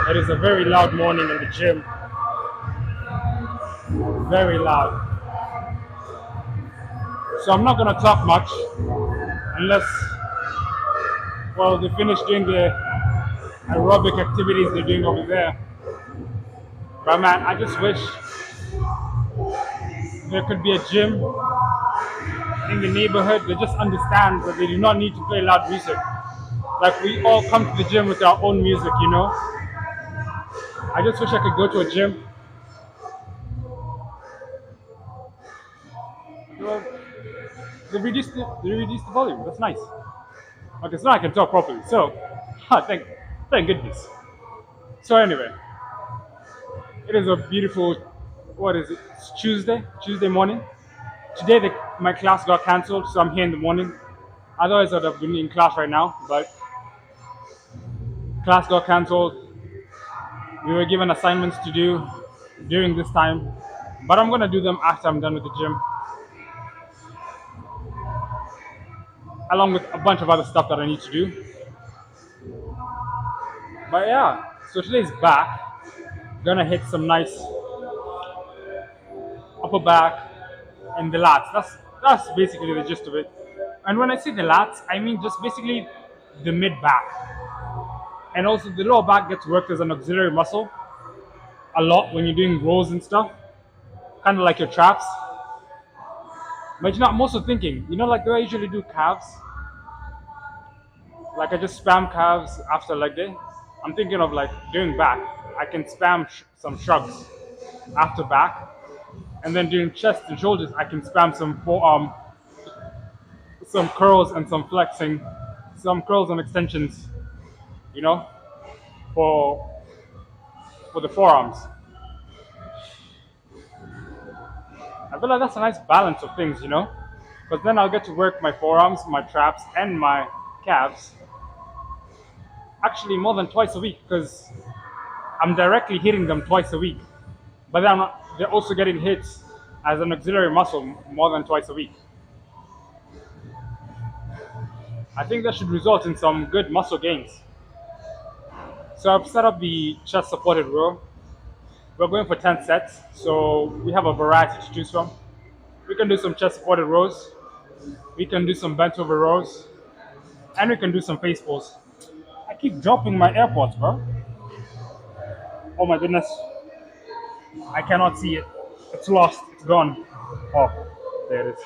It is a very loud morning in the gym. Very loud. So I'm not gonna talk much unless, well, they finish doing the aerobic activities they're doing over there. But man, I just wish there could be a gym in the neighborhood that just understands that they do not need to play loud music. Like we all come to the gym with our own music, you know. I just wish I could go to a gym. Well, they reduced the volume. That's nice. Okay, so now I can talk properly. So, thank goodness. So anyway, it is a beautiful. What is it? It's Tuesday morning. Today my class got cancelled, so I'm here in the morning. Otherwise, I'd have been in class right now, but class got cancelled. We were given assignments to do during this time, but I'm gonna do them after I'm done with the gym, along with a bunch of other stuff that I need to do. But yeah, so today's back. Gonna hit some nice upper back and the lats. That's basically the gist of it. And when I say the lats, I mean just basically the mid back. And also the lower back gets worked as an auxiliary muscle a lot when you're doing rows and stuff, kind of like your traps. But you know, I'm also thinking, like the way I usually do calves, like I just spam calves after leg day. I'm thinking of like doing back. I can spam some shrugs after back, and then doing chest and shoulders, I can spam some forearm, some curls and some flexing, some curls and extensions, you know, for the forearms. I feel like that's a nice balance of things, because then I'll get to work my forearms, my traps, and my calves actually more than twice a week because I'm directly hitting them twice a week. But then they're also getting hits as an auxiliary muscle more than twice a week. I think that should result in some good muscle gains. So I've set up the chest supported row. We're going for 10 sets, so we have a variety to choose from. We can do some chest supported rows, we can do some bent over rows, and we can do some face pulls. I keep dropping my AirPods, bro. Oh my goodness. I cannot see it. It's lost. It's gone. Oh, there it is.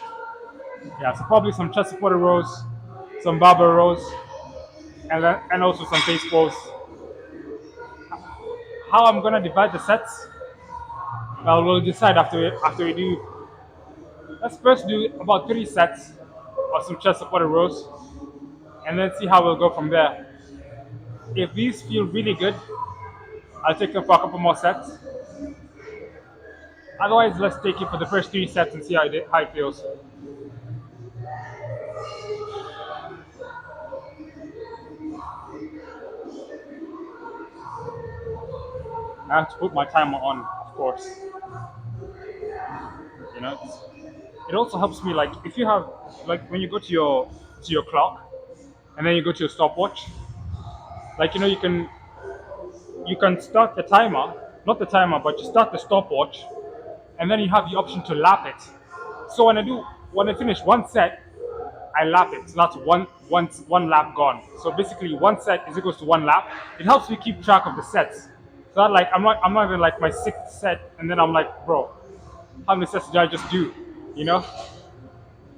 Yeah, so probably some chest supported rows, some barbell rows, and also some face pulls. How I'm gonna divide the sets? Well, we'll decide after we do. Let's first do about 3 sets of some chest supported rows, and then see how we'll go from there. If these feel really good, I'll take them for a couple more sets. Otherwise, let's take it for the first 3 sets and see how it feels. I have to put my timer on, of course. You know, it also helps me like if you have like when you go to your clock and then you go to your stopwatch, like you can start the timer, not the timer, but you start the stopwatch, and then you have the option to lap it. So when I finish 1 set, I lap it. So that's one lap gone. So basically 1 set is equals to 1 lap. It helps me keep track of the sets. So that like I'm not even like my 6th set and then I'm like, bro, how many sets did I just do? You know?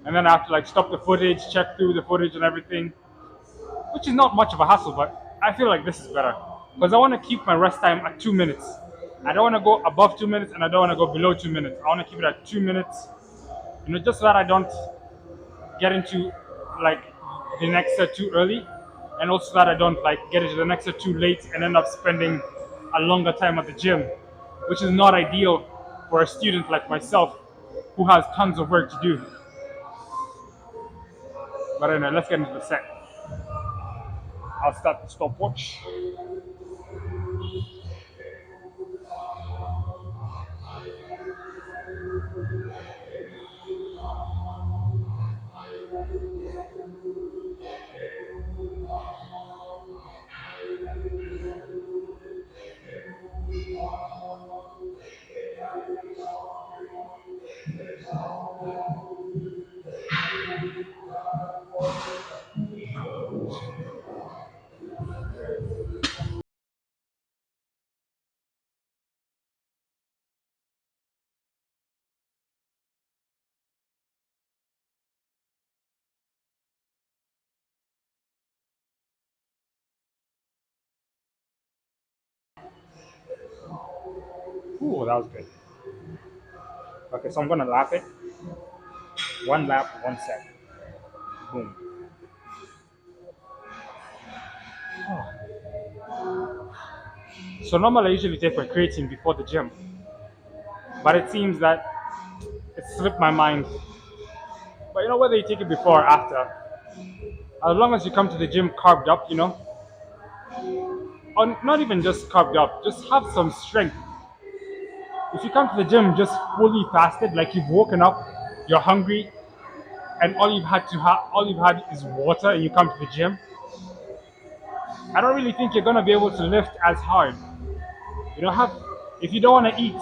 And then I have to like stop the footage, check through the footage and everything. Which is not much of a hassle, but I feel like this is better. Because I want to keep my rest time at 2 minutes. I don't want to go above 2 minutes and I don't want to go below 2 minutes. I want to keep it at 2 minutes. Just so that I don't get into like the next set too early, and also that I don't like get into the next set too late and end up spending a longer time at the gym, which is not ideal for a student like myself who has tons of work to do. But anyway, let's get into the set. I'll start the stopwatch. Ooh, that was good. Okay, so I'm gonna lap it. One lap, one set. Boom. So normally I usually take my creatine before the gym, but it seems that it slipped my mind. But you know whether you take it before or after, as long as you come to the gym carved up, or not even just carved up, just have some strength. If you come to the gym just fully fasted, like you've woken up, you're hungry, and all you've had is water, and you come to the gym, I don't really think you're gonna be able to lift as hard. You don't have, if you don't want to eat,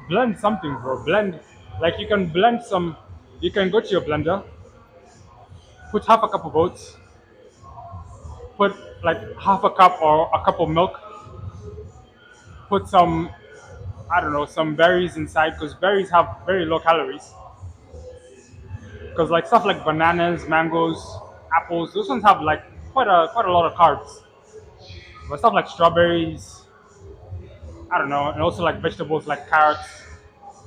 blend something, bro. Blend, like you can blend some. You can go to your blender, put half a cup of oats, put like half a cup or a cup of milk, put some, I don't know, some berries inside because berries have very low calories. Because like stuff like bananas, mangoes, apples, those ones have like quite a lot of carbs. But stuff like strawberries, I don't know, and also like vegetables like carrots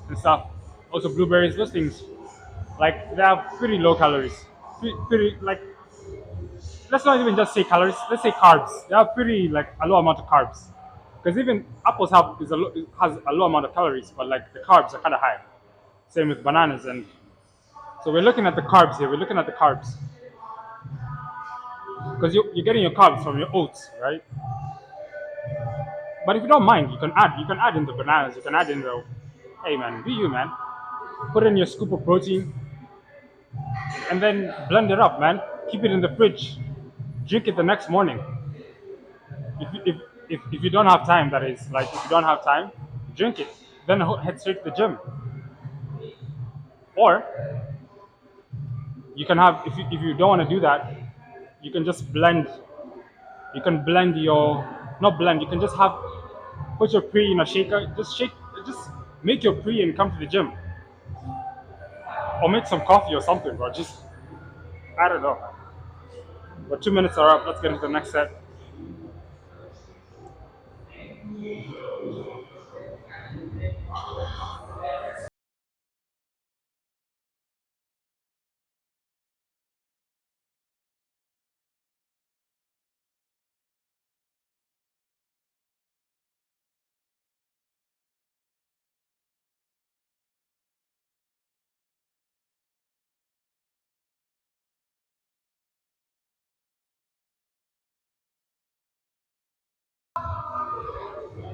and stuff. Also blueberries, those things, like they have pretty low calories. Pretty like, let's not even just say calories. Let's say carbs. They have pretty like a low amount of carbs. Because even apples has a low amount of calories, but like the carbs are kind of high. Same with bananas, and so we're looking at the carbs here. We're looking at the carbs because you're getting your carbs from your oats, right? But if you don't mind, you can add in the bananas. You can add in the, hey man, be you man. Put in your scoop of protein and then blend it up, man. Keep it in the fridge. Drink it the next morning. If you don't have time, that is, like if you don't have time, drink it. Then head straight to the gym. Or you can have, if you don't want to do that, you can just blend. You can blend your, not blend. You can just have, put your pre in a shaker. Just make your pre and come to the gym, or make some coffee or something, bro. Just, I don't know. But 2 minutes are up. Let's get into the next set.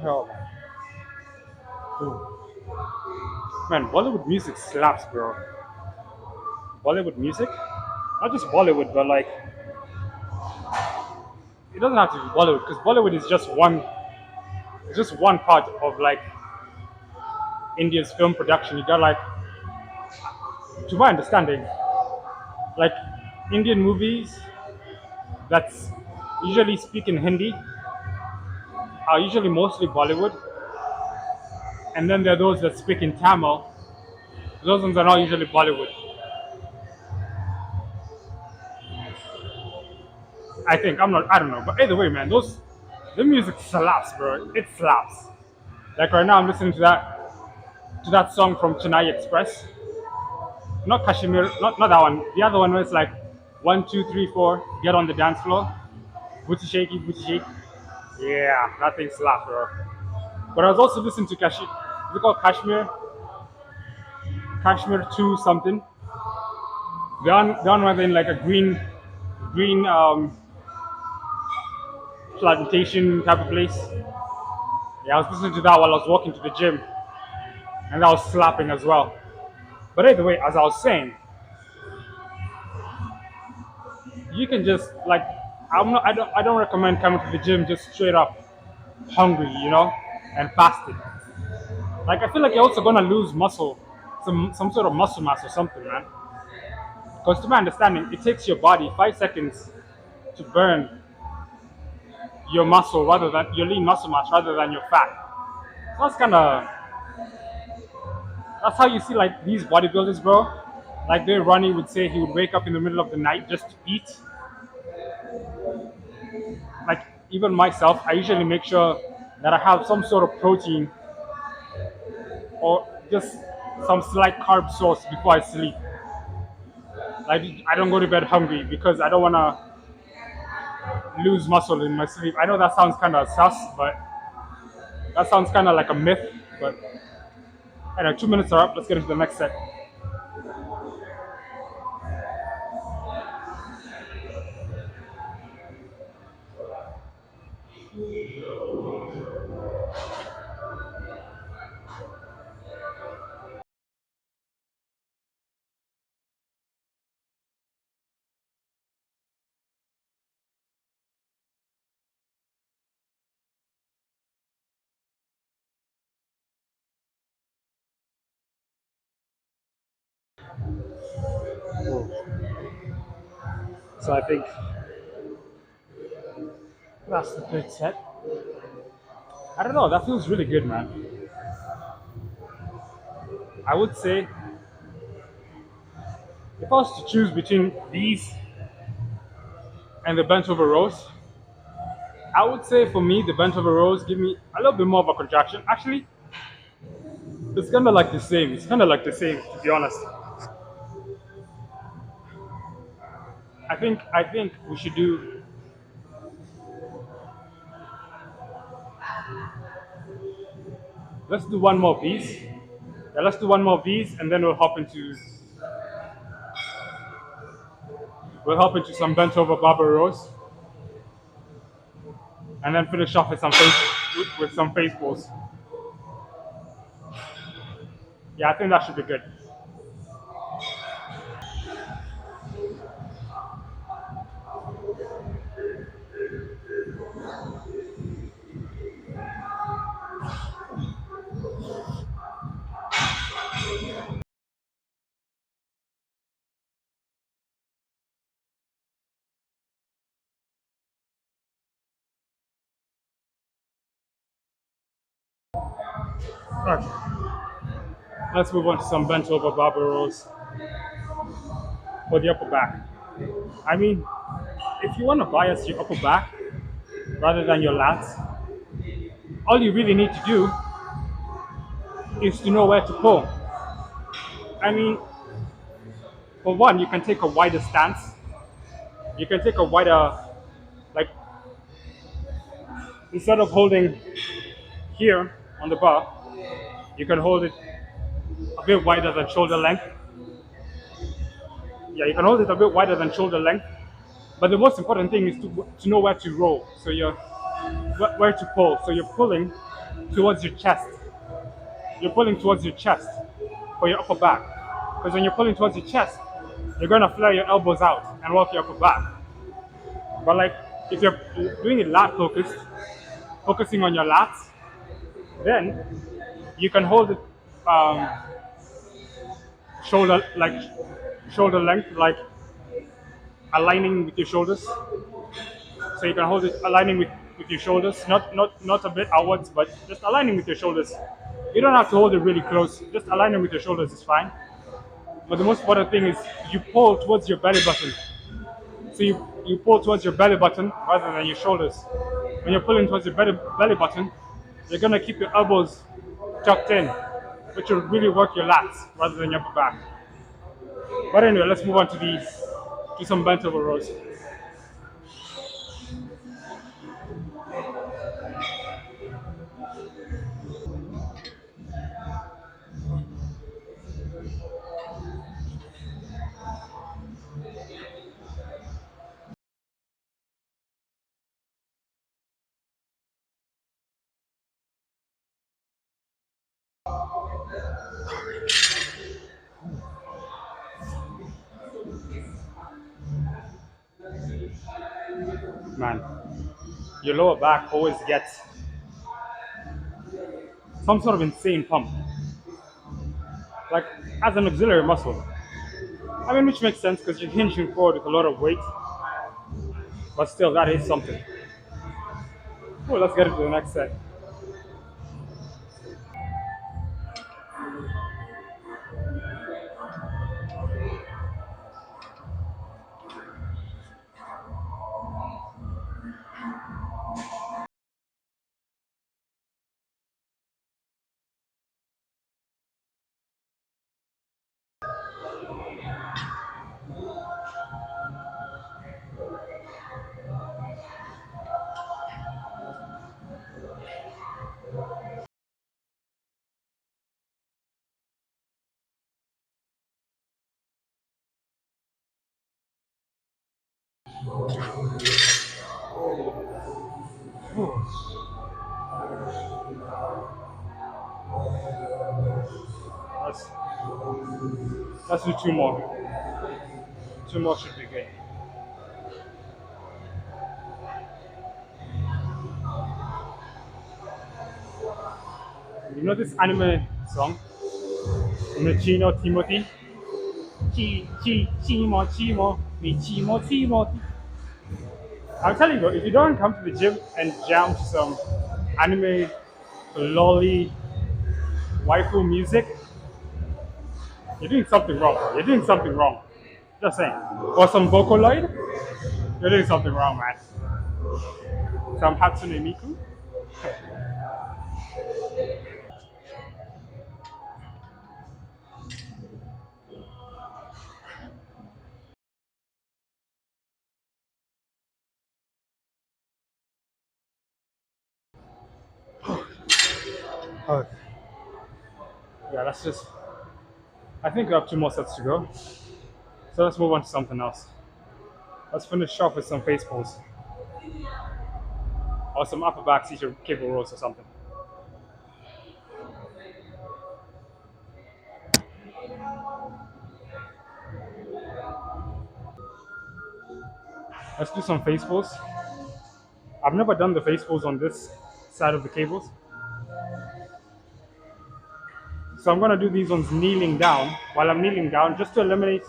Oh man, Bollywood music slaps, bro. Bollywood music, not just Bollywood, but like it doesn't have to be Bollywood because Bollywood is just one. It's just one part of like India's film production. You got like, to my understanding, like Indian movies that's usually speak in Hindi are usually mostly Bollywood, and then there are those that speak in Tamil. Those ones are not usually Bollywood. I think I'm not. I don't know, but either way, man, the music slaps, bro. It slaps. Like right now, I'm listening to that song from Chennai Express. Not Kashmir, not that one. The other one was like 1, 2, 3, 4. Get on the dance floor. Booty shaky, booty shake. Yeah, that thing slaps, bro. But I was also listening to Kashmir. Is it called Kashmir? Kashmir 2 something. The one in like a green plantation type of place. Yeah, I was listening to that while I was walking to the gym, and that was slapping as well. But either way, as I was saying, you can just like, I don't recommend coming to the gym just straight up hungry, and fasting. Like I feel like you're also gonna lose muscle, some sort of muscle mass or something, man. Because to my understanding, it takes your body 5 seconds to burn your muscle rather than your lean muscle mass rather than your fat. So that's how you see like these bodybuilders, bro. Like the Ronnie would say he would wake up in the middle of the night just to eat. Like even myself, I usually make sure that I have some sort of protein or just some slight carb source before I sleep. Like I don't go to bed hungry because I don't want to lose muscle in my sleep. I know that sounds kind of sus, but that sounds kind of like a myth. But I know 2 minutes are up. Let's get into the next set. So I think that's the third set. I don't know. That feels really good, man. I would say if I was to choose between these and the bent over rows, I would say for me the bent over rows give me a little bit more of a contraction. Actually, it's kind of like the same. It's kind of like the same, to be honest. I think we should do. Let's do one more of these. Yeah, let's do one more of these, and then we'll hop into some bent over barbell rows, and then finish off with some face pulls. Yeah, I think that should be good. Right. Let's move on to some bent over barbell rows for the upper back. I mean, if you want to bias your upper back rather than your lats, all you really need to do is to know where to pull. I mean, for one, you can take a wider stance. You can take a wider, like, instead of holding here on the bar, you can hold it a bit wider than shoulder length. Yeah, you can hold it a bit wider than shoulder length. But the most important thing is to know where to roll. So you're where to pull. So you're pulling towards your chest. You're pulling towards your chest for your upper back. Because when you're pulling towards your chest, you're gonna flare your elbows out and work your upper back. But like if you're doing it lat focused, focusing on your lats, then you can hold it um, shoulder like shoulder length, like aligning with your shoulders. So you can hold it aligning with your shoulders, not a bit outwards, but just aligning with your shoulders. You don't have to hold it really close. Just aligning with your shoulders is fine. But the most important thing is you pull towards your belly button. So you pull towards your belly button rather than your shoulders. When you're pulling towards your belly button, you're gonna keep your elbows tucked in, which will really work your lats rather than your upper back. But anyway, let's move on to some bent over rows. Man, your lower back always gets some sort of insane pump, like as an auxiliary muscle. I mean, which makes sense because you're hinging forward with a lot of weight, but still, that is something. Well, let's get into the next set. Let's let's do two more. Two more should be good. You know this anime song? Michino Timothy? Chimo Chimo Michimo Timothy. I'm telling you, if you don't come to the gym and jam to some anime lolly waifu music, you're doing something wrong. You're doing something wrong. Just saying. Or some Vocaloid, you're doing something wrong, man. Some Hatsune Miku. Oh, yeah, let's just. I think we have two more sets to go. So let's move on to something else. Let's finish off with some face pulls or some upper back seated cable rolls or something. Let's do some face pulls. I've never done the face pulls on this side of the cables. So I'm gonna do these ones kneeling down while I'm kneeling down just to eliminate.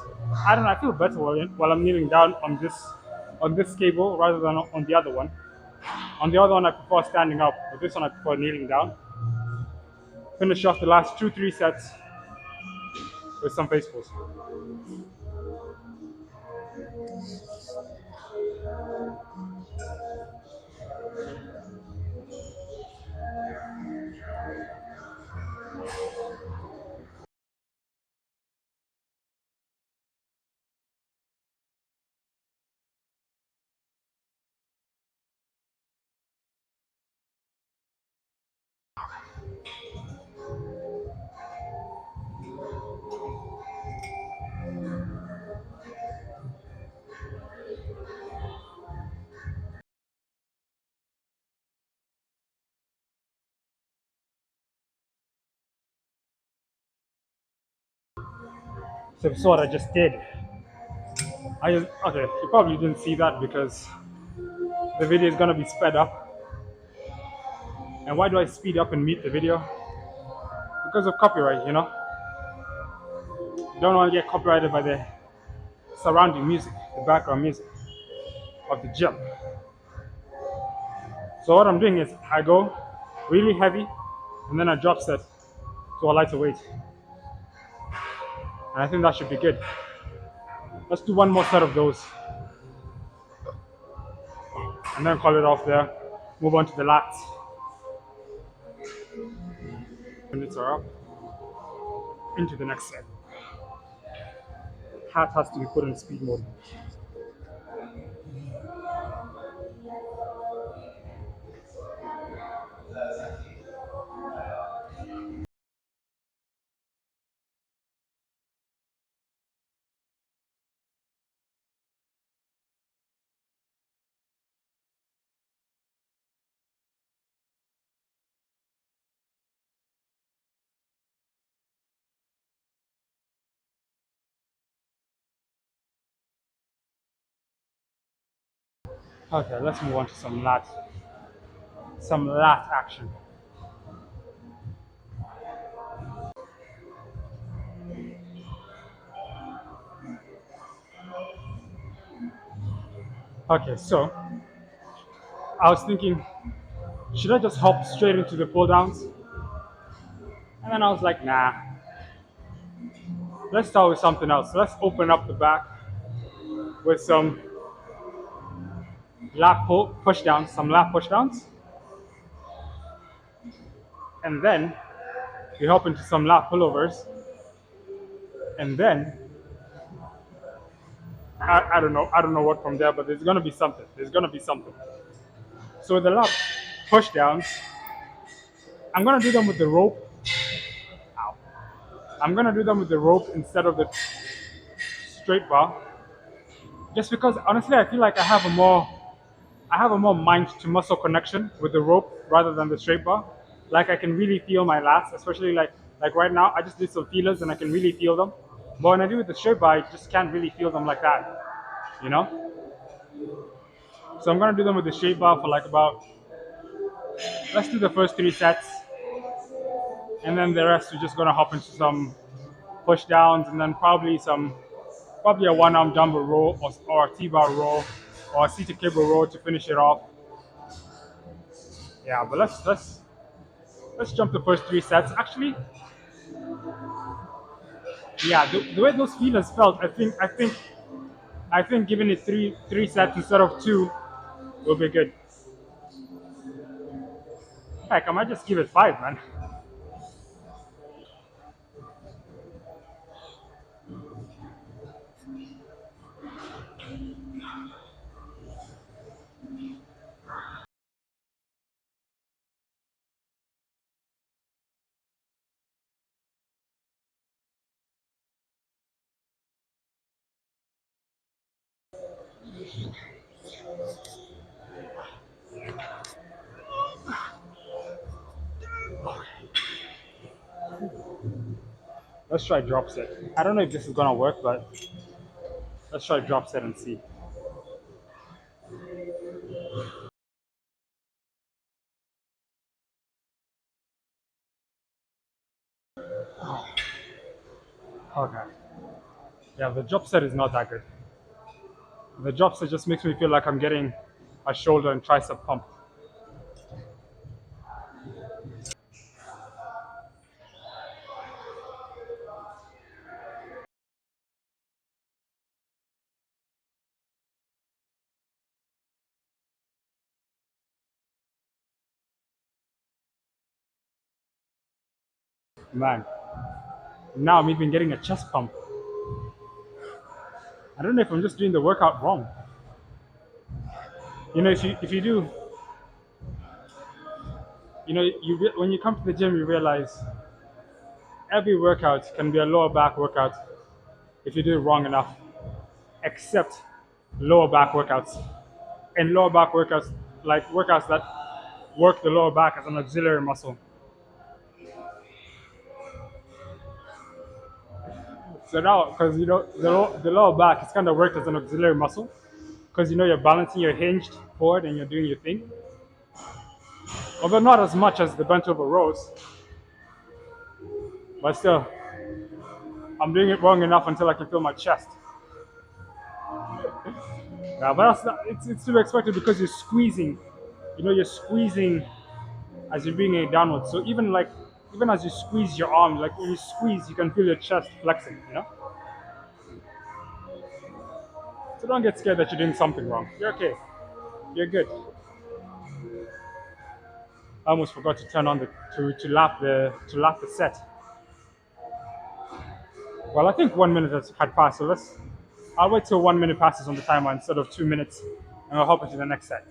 I don't know. I feel better while I'm kneeling down on this cable rather than on the other one. On the other one, I prefer standing up, but this one I prefer kneeling down. Finish off the last 2-3 sets with some face pulls. So this is what I just did. Okay, you probably didn't see that because the video is gonna be sped up. And why do I speed up and mute the video? Because of copyright, you know. You don't want to get copyrighted by the surrounding music, the background music of the gym. So what I'm doing is I go really heavy and then I drop set to a lighter weight. And I think that should be good. Let's do one more set of those. And then call it off there. Move on to the lats. Minutes are up. Into the next set. Hat has to be put in speed mode. Okay, let's move on to some lat action. Okay, so I was thinking, should I just hop straight into the pull downs? And then I was like, nah. Let's start with something else. Let's open up the back with some push downs, some lat push downs. And then we hop into some lat pullovers. And then I don't know what from there, but there's gonna be something. There's gonna be something. So the lat push downs, I'm gonna do them with the rope. Ow. I'm gonna do them with the rope instead of the straight bar. Just because honestly, I feel like I have a more mind to muscle connection with the rope rather than the straight bar. Like I can really feel my lats, especially like right now. I just did some feelers and I can really feel them. But when I do with the straight bar, I just can't really feel them like that. You know. So I'm gonna do them with the straight bar for like about, let's do the first 3 sets, and then the rest we're just gonna hop into some push downs, and then probably a one arm dumbbell row or a T-bar row or a seated cable row to finish it off. Yeah, but let's jump the first 3 sets. Actually, yeah, the way those feelers felt, I think giving it three sets instead of two will be good. Heck, I might just give it five, man. Let's try drop set. I don't know if this is gonna work, but let's try drop set and see. Okay. Yeah, the drop set is not that good. The drop set just makes me feel like I'm getting a shoulder and tricep pump. Man, now I'm even getting a chest pump. I don't know if I'm just doing the workout wrong. You know, if you do, you know, when you come to the gym, you realize every workout can be a lower back workout if you do it wrong enough, except lower back workouts. And lower back workouts, like workouts that work the lower back as an auxiliary muscle. So now, because you know the lower back is kind of worked as an auxiliary muscle, because you know you're balancing, you're hinged forward, and you're doing your thing. Although not as much as the bent over rows, but still, I'm doing it wrong enough until I can feel my chest. Yeah, but it's to be expected because you're squeezing. You know, you're squeezing as you're bringing it downwards. So even as you squeeze your arm, like when you squeeze, you can feel your chest flexing. You know. So don't get scared that you're doing something wrong. You're okay. You're good. I almost forgot to turn on the to lap the set. Well, I think 1 minute had passed, so I'll wait till 1 minute passes on the timer instead of 2 minutes, and I'll hop into the next set.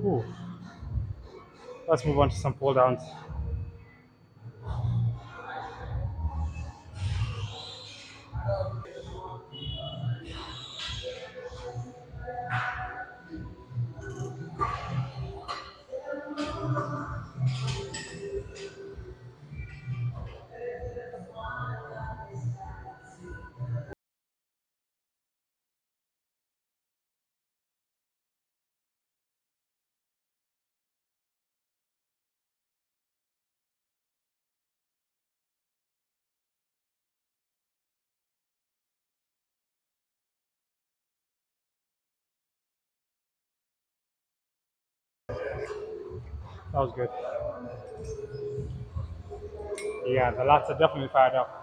Ooh. Let's move on to some pull downs. That was good. Yeah, the lats are definitely fired up.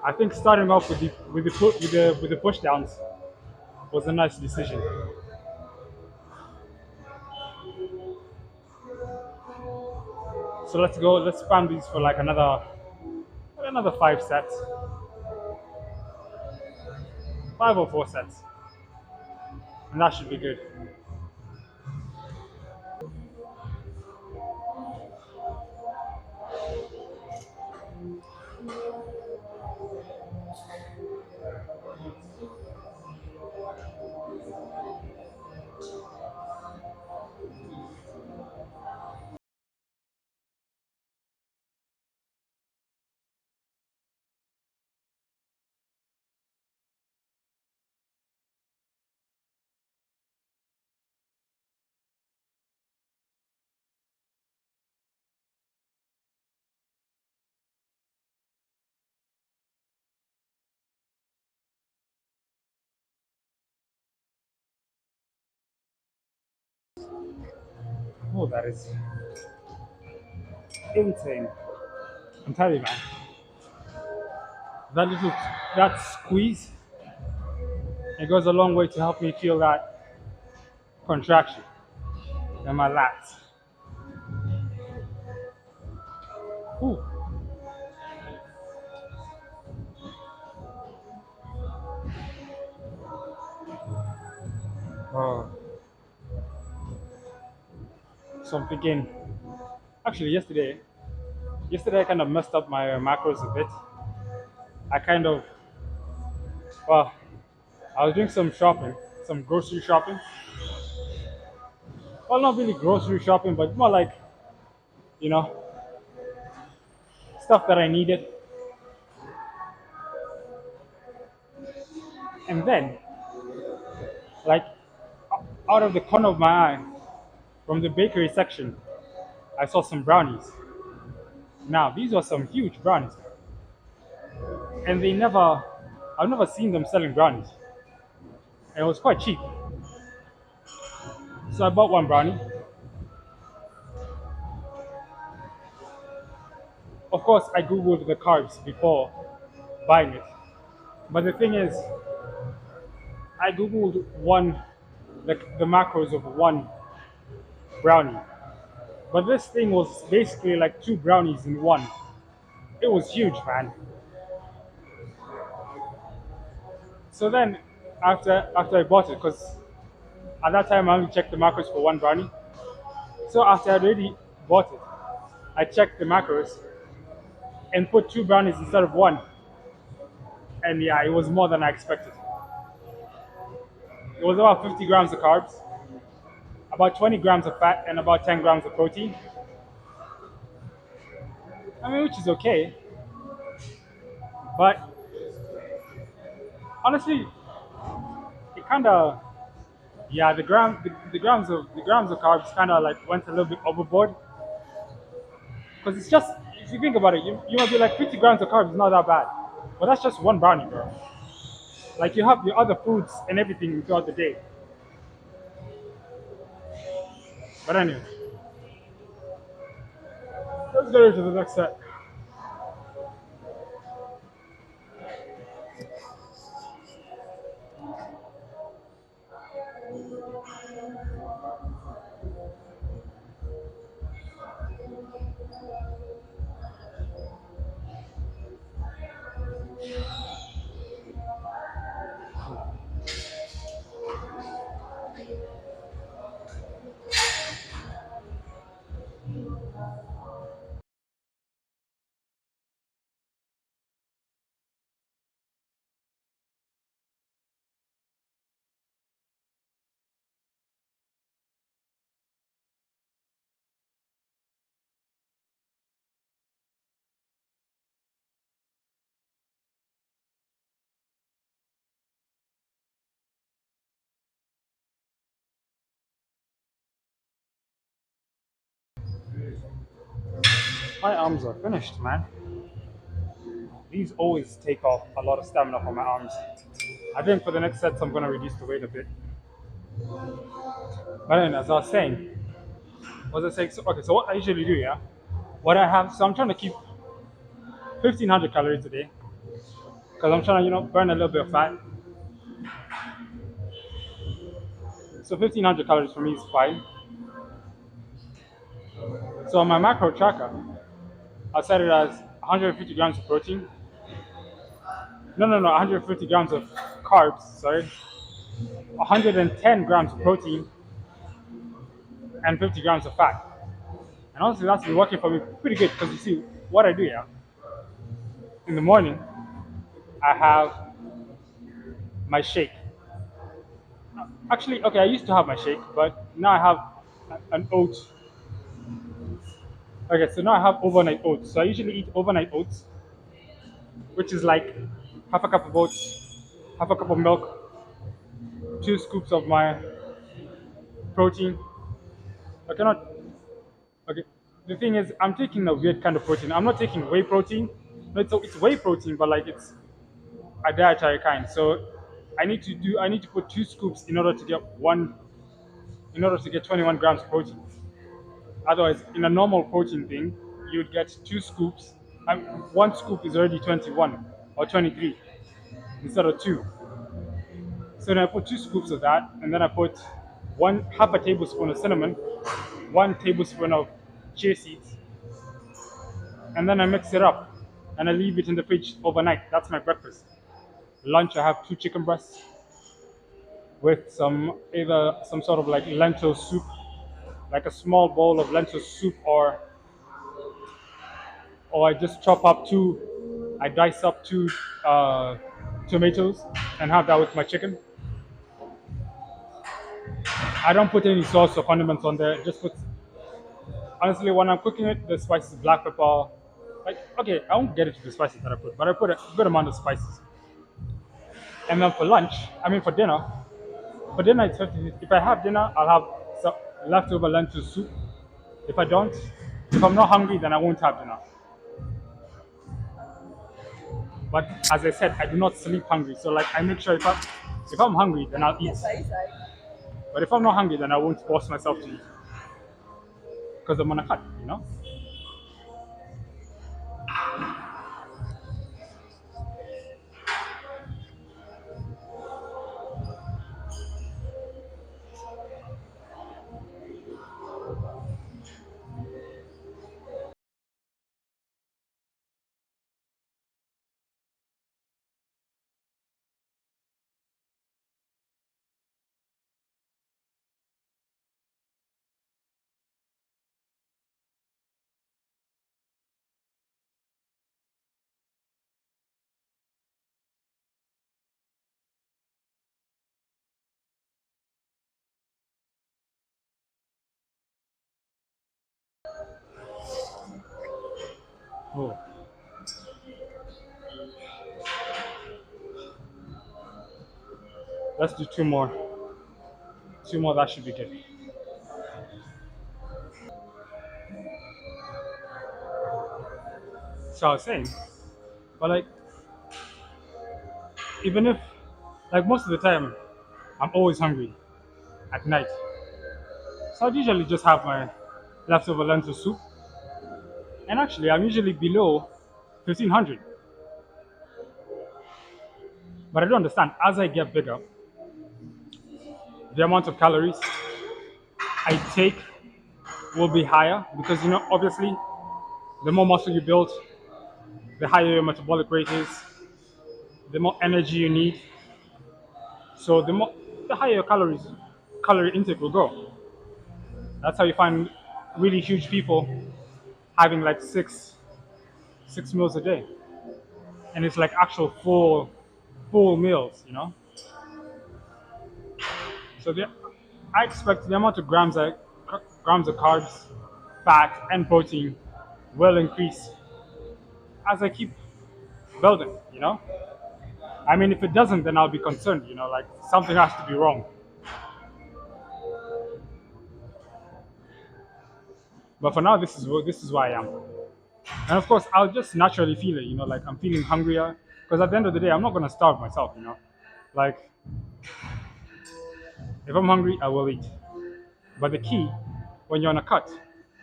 I think starting off with the push downs was a nice decision. So let's go. Let's spam these for like another 5 sets, 5 or 4 sets, and that should be good. Oh, that is insane. I'm telling you, man. That little that squeeze, it goes a long way to help me feel that contraction in my lats. Ooh. Oh. So I'm thinking, actually, yesterday I kind of messed up my macros a bit. I kind of, well, I was doing some shopping, some grocery shopping. Well, not really grocery shopping, but more like, you know, stuff that I needed. And then, like, out of the corner of my eye, from the bakery section, I saw some brownies. Now, these were some huge brownies, and I've never seen them selling brownies. And it was quite cheap. So I bought one brownie. Of course, I googled the carbs before buying it. But the thing is, I googled the macros of one brownie. But this thing was basically like two brownies in one. It was huge, man. So then, after I bought it, because at that time I only checked the macros for one brownie. So after I'd already bought it, I checked the macros and put two brownies instead of one. And yeah, it was more than I expected. It was about 50 grams of carbs, about 20 grams of fat, and about 10 grams of protein. I mean, which is okay. But honestly, it kind of, yeah, the grams of carbs kind of like went a little bit overboard. Because it's just, if you think about it, you might be like 50 grams of carbs is not that bad. But that's just one brownie, bro. Like you have your other foods and everything throughout the day. But anyway, let's go to the next set. My arms are finished, man. These always take off a lot of stamina from my arms. I think for the next sets, I'm going to reduce the weight a bit. But then, as I was saying, what was I saying? So, okay, so what I usually do, yeah? What I have, so I'm trying to keep 1500 calories a day because I'm trying to, burn a little bit of fat. So 1500 calories for me is fine. So on my macro tracker, I set it as 150 grams of protein. No, 150 grams of carbs. Sorry, 110 grams of protein and 50 grams of fat. And honestly, that's been working for me pretty good because you see what I do. Yeah, in the morning, I have my shake. Actually, okay, I used to have my shake, but now I have an oat. Okay, so now I have overnight oats. So I usually eat overnight oats, which is like half a cup of oats, half a cup of milk, 2 scoops of my protein. I cannot. Okay, the thing is, I'm taking a weird kind of protein. I'm not taking whey protein. No, it's whey protein, but like it's a dietary kind. So I need to put 2 scoops in order to get 21 grams of protein. Otherwise, in a normal protein thing, you'd get 2 scoops. And 1 scoop is already 21 or 23 instead of two. So then I put 2 scoops of that, and then I put one half a tablespoon of cinnamon, 1 tablespoon of chia seeds, and then I mix it up and I leave it in the fridge overnight. That's my breakfast. Lunch, I have 2 chicken breasts with some sort of like lentil soup, like a small bowl of lentil soup, or I just chop up I dice up 2 tomatoes and have that with my chicken. I don't put any sauce or condiments on there. Just put honestly when I'm cooking it, the spices, black pepper. Like okay, I won't get into the spices that I put, but I put a good amount of spices. And then for lunch, I mean for dinner it's 50. If I have dinner, I'll have some leftover lentil soup. If I don't, if I'm not hungry, then I won't have dinner. But as I said, I do not sleep hungry. So like I make sure if I'm hungry, then I'll eat. But if I'm not hungry, then I won't force myself to eat because I'm on a cut, you know. Oh, let's do two more. Two more. That should be good. So I was saying, but like even if like most of the time, I'm always hungry at night. So I'd usually just have my leftover lentil soup. And actually, I'm usually below 1500. But I don't understand. As I get bigger, the amount of calories I take will be higher because, you know, obviously, the more muscle you build, the higher your metabolic rate is, the more energy you need. So the higher your calorie intake will go. That's how you find really huge people having like six meals a day, and it's like actual full meals, you know. So I expect the amount of grams of carbs, fat, and protein will increase as I keep building. You know, I mean, if it doesn't, then I'll be concerned. You know, like something has to be wrong. But for now, this is where I am. And of course, I'll just naturally feel it. You know, like I'm feeling hungrier because at the end of the day, I'm not gonna starve myself. You know, like if I'm hungry, I will eat. But the key when you're on a cut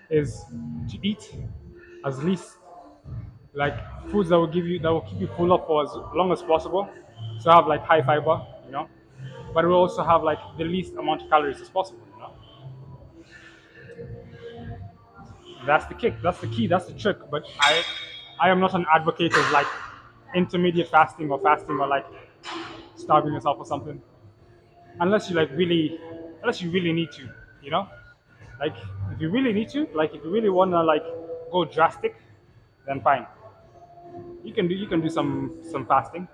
is to eat as least like foods that will keep you full up for as long as possible. So have like high fiber, you know, but it will also have like the least amount of calories as possible, you know. That's the kick. That's the key. That's the trick. But I am not an advocate of like intermediate fasting or like starving yourself or something. Unless you like really, unless you really need to, you know. Like if you really need to, like if you really wanna like go drastic, then fine. You can do some fasting.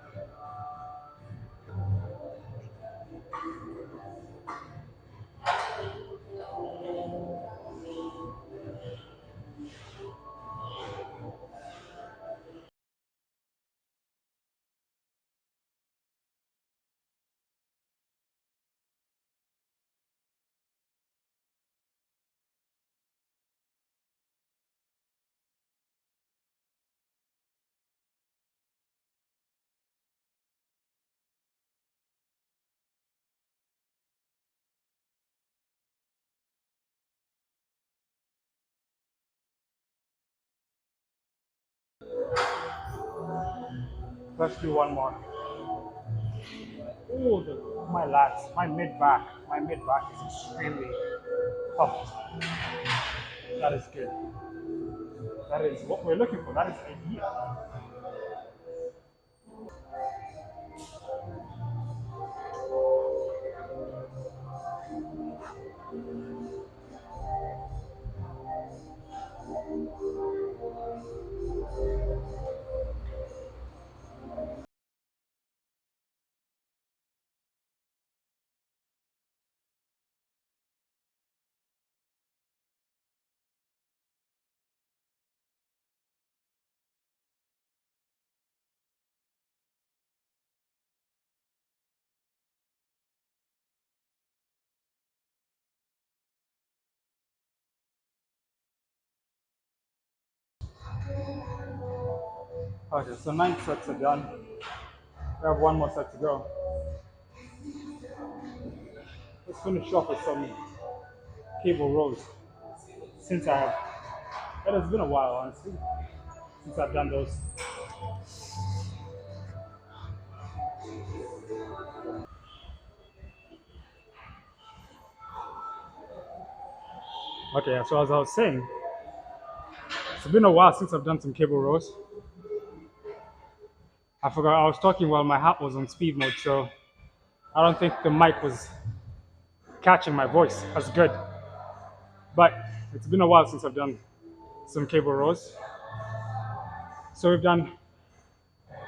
Let's do one more. Oh, my lats, my mid back is extremely puffed. That is good. That is what we're looking for. That is ideal. Okay, so 9 sets are done. We have one more set to go. Let's finish off with some cable rows. Since I have, it has been a while, honestly, since I've done those. Okay, so as I was saying, it's been a while since I've done some cable rows. I forgot I was talking while my hat was on speed mode, so I don't think the mic was catching my voice as good. But it's been a while since I've done some cable rows. So we've done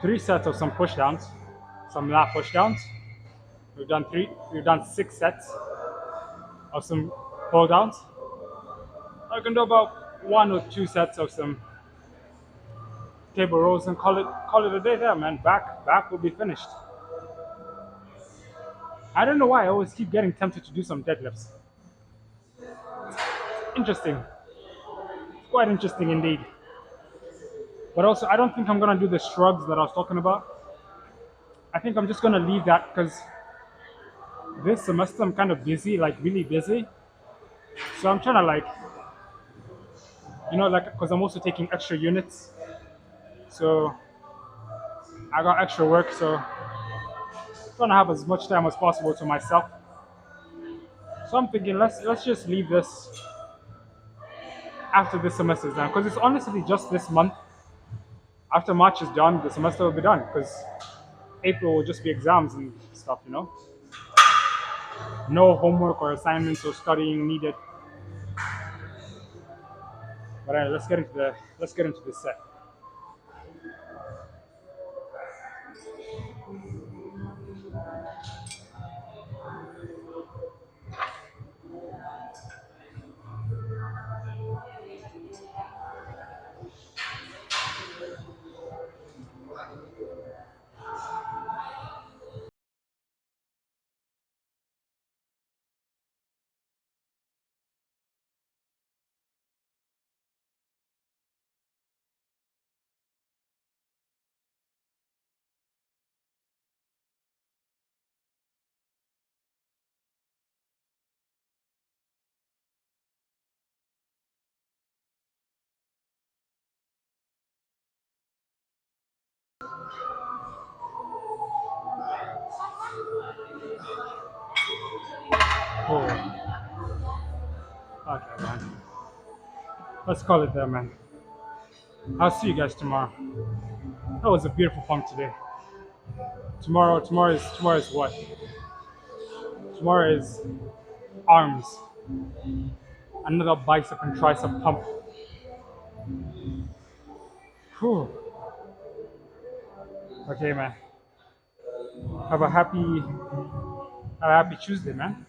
3 sets of some push downs, some lat push downs. We've done 6 sets of some pull downs. I can do about 1 or 2 sets of some cable rows and call it a day there, man. Back will be finished. I don't know why I always keep getting tempted to do some deadlifts. Interesting, quite interesting indeed. But also, I don't think I'm gonna do the shrugs that I was talking about. I think I'm just gonna leave that because this semester I'm kind of busy, like really busy. So I'm trying to like, like because I'm also taking extra units. So I got extra work, so I'm trying to have as much time as possible to myself. So I'm thinking let's just leave this after this semester is done because it's honestly just this month. After March is done, the semester will be done because April will just be exams and stuff. No homework or assignments or studying needed. But let's get into the set. Let's call it there, man. I'll see you guys tomorrow. That was a beautiful pump today. Tomorrow is what? Tomorrow is arms. Another bicep and tricep pump. Whew. Okay, man. Have a happy Tuesday, man.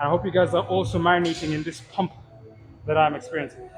I hope you guys are also marinating in this pump that I'm experiencing.